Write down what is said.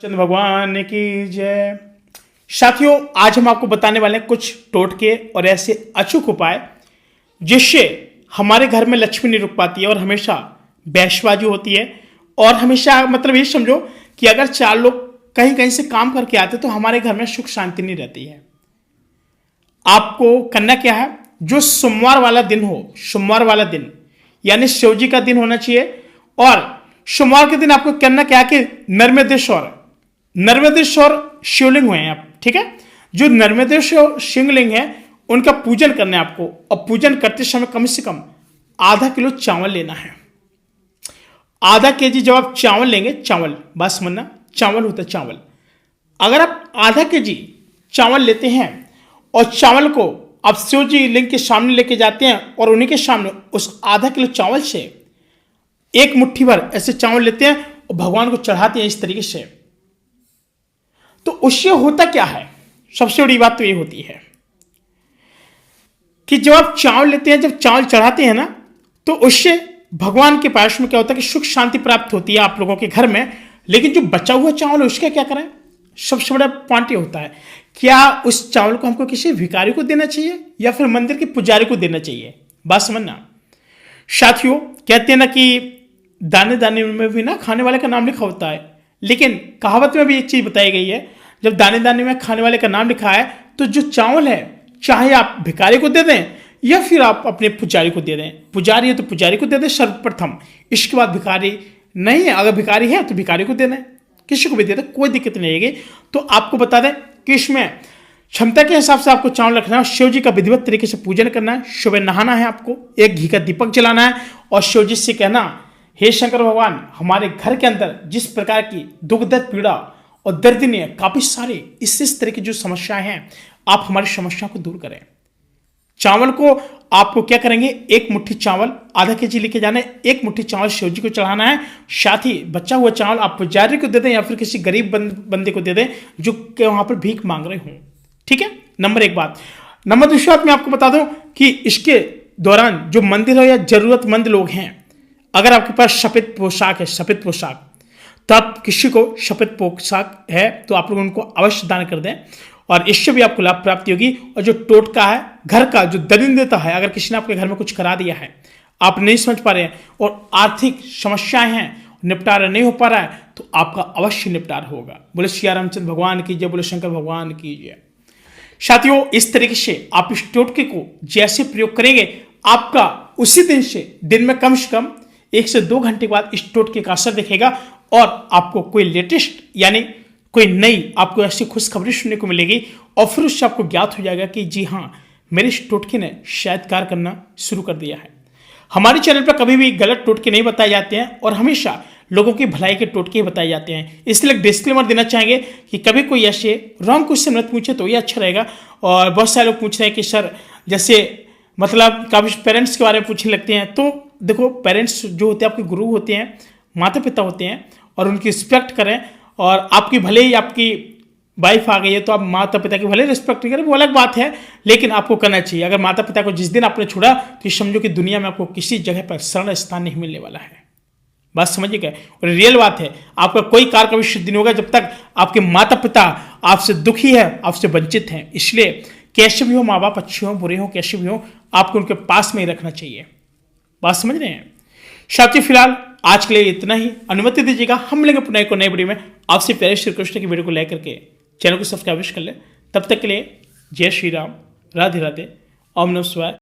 चंद्र भगवान की जय। साथियों, आज हम आपको बताने वाले हैं कुछ टोटके और ऐसे अचूक उपाय जिससे हमारे घर में लक्ष्मी नहीं रुक पाती है और हमेशा बैशबाजी होती है। और हमेशा मतलब ये समझो कि अगर चार लोग कहीं कहीं से काम करके आते तो हमारे घर में सुख शांति नहीं रहती है। आपको करना क्या है, जो सोमवार वाला दिन हो, सोमवार वाला दिन यानी शिव जी का दिन होना चाहिए। और सोमवार के दिन आपको करना क्या है कि नर्मदेश्वर शिवलिंग हुए हैं आप, ठीक है, जो नर्मदेश्वर शिवलिंग है उनका पूजन करना है आपको। और पूजन करते समय कम से कम आधा किलो चावल लेना है। आधा केजी जब आप चावल लेंगे, चावल बात समझना, चावल होता है चावल। अगर आप आधा केजी चावल लेते हैं और चावल को आप शिव जी लिंग के सामने लेके जाते हैं और उन्हीं के सामने उस आधा किलो चावल से एक मुट्ठी भर ऐसे चावल लेते हैं और भगवान को चढ़ाते हैं इस तरीके से, तो उससे होता क्या है, सबसे बड़ी बात तो ये होती है कि जब आप चावल लेते हैं, जब चावल चढ़ाते हैं ना, तो उससे भगवान के पास में क्या होता है कि सुख शांति प्राप्त होती है आप लोगों के घर में। लेकिन जो बचा हुआ चावल है उसका क्या करें, सबसे बड़ा पॉइंट ये होता है, क्या उस चावल को हमको किसी भिखारी को देना चाहिए या फिर मंदिर के पुजारी को देना चाहिए। बात समझना साथियों, कहते हैं ना कि दाने दाने में भी ना खाने वाले का नाम लिखा होता है, लेकिन कहावत में भी एक चीज बताई गई है, जब दाने दाने में खाने वाले का नाम लिखा है तो जो चावल है चाहे आप भिखारी को दे दें या फिर आप अपने पुजारी को दे दें। पुजारी है तो पुजारी को दे दें सर्वप्रथम, इसके बाद भिखारी नहीं है, अगर भिखारी है तो भिखारी को दे दें, किसी को भी दे दें, कोई दिक्कत नहीं आएगी। तो आपको बता दें कि इसमें क्षमता के हिसाब से आपको चावल रखना है। शिव जी का विधिवत तरीके से पूजन करना है, सुबह नहाना है, आपको एक घी का दीपक जलाना है और शिव जी से कहना, हे शंकर भगवान, हमारे घर के अंदर जिस प्रकार की दुख दर्द पीड़ा और दर्दनीय काफी सारे इस तरह की जो समस्याएं हैं, आप हमारी समस्या को दूर करें। चावल को आपको क्या करेंगे, एक मुट्ठी चावल आधा केजी लेके जाना है, एक मुट्ठी चावल शिव जी को चढ़ाना है। साथ ही बचा हुआ चावल आप पुजारी को दे दें या फिर किसी गरीब बंदे को दे दें जो वहां पर भीख मांग रहे हों, ठीक है। नंबर एक बात। नंबर दूसरी बात मैं आपको बता दूं कि इसके दौरान जो मंदिर हो या जरूरतमंद लोग हैं, अगर आपके पास सफेद पोशाक है, सफेद पोशाक, तो आप किसी को सफेद पोशाक है तो आप लोग उनको अवश्य दान कर दें और इससे भी आपको लाभ प्राप्ति होगी। और जो टोटका है घर का, जो दरिद्रता है, अगर किसी ने आपके घर में कुछ करा दिया है, आप नहीं समझ पा रहे हैं और आर्थिक समस्याएं हैं, निपटारा नहीं हो पा रहा है, तो आपका अवश्य निपटारा होगा। बोले सिया रामचंद्र भगवान की जय, बोले शंकर भगवान की जय। साथियों, इस तरीके से आप इस टोटके को जैसे प्रयोग करेंगे, आपका उसी दिन से दिन में कम से कम 1 से 2 घंटे के बाद इस टोटके का असर दिखेगा और आपको कोई लेटेस्ट यानी कोई नई आपको ऐसी खुशखबरी सुनने को मिलेगी और फिर उससे आपको ज्ञात हो जाएगा कि जी हाँ, मेरे इस टोटके ने शायद कार्य करना शुरू कर दिया है। हमारे चैनल पर कभी भी गलत टोटके नहीं बताए जाते हैं और हमेशा लोगों की भलाई के टोटके ही बताए जाते हैं। इसलिए डिस्क्लेमर देना चाहेंगे कि कभी कोई ऐसे रॉन्ग क्वेश्चन मत पूछे तो ये अच्छा रहेगा। और बहुत सारे लोग पूछ रहे हैं कि सर, जैसे मतलब कभी पेरेंट्स के बारे में पूछने लगते हैं, तो देखो, पेरेंट्स जो होते हैं आपके गुरु होते हैं, माता पिता होते हैं, और उनकी रिस्पेक्ट करें। और आपकी भले ही आपकी वाइफ आ गई है तो आप माता पिता की भले रिस्पेक्ट करें, वो अलग बात है, लेकिन आपको करना चाहिए। अगर माता पिता को जिस दिन आपने छोड़ा तो समझो कि दुनिया में आपको किसी जगह पर शरण स्थान नहीं मिलने वाला है। बात समझिए क्या, और रियल बात है, आपका कोई कार्य कभी सिद्ध नहीं होगा जब तक आपके माता पिता आपसे दुखी है, आपसे वंचित हैं। इसलिए कैसे भी हो, माँ बाप अच्छे हो बुरे हो, कैसे भी हो, आपको उनके पास में ही रखना चाहिए। बात समझ रहे हैं साथियों। फिलहाल आज के लिए इतना ही, अनुमति दीजिएगा, हम मिलेंगे पुनः एक नई वीडियो में। आपसे प्यारे श्री कृष्ण की वीडियो को लाइक करके चैनल को सब्सक्राइब कर ले। तब तक के लिए जय श्री राम, राधे राधे, ओम नमः शिवाय।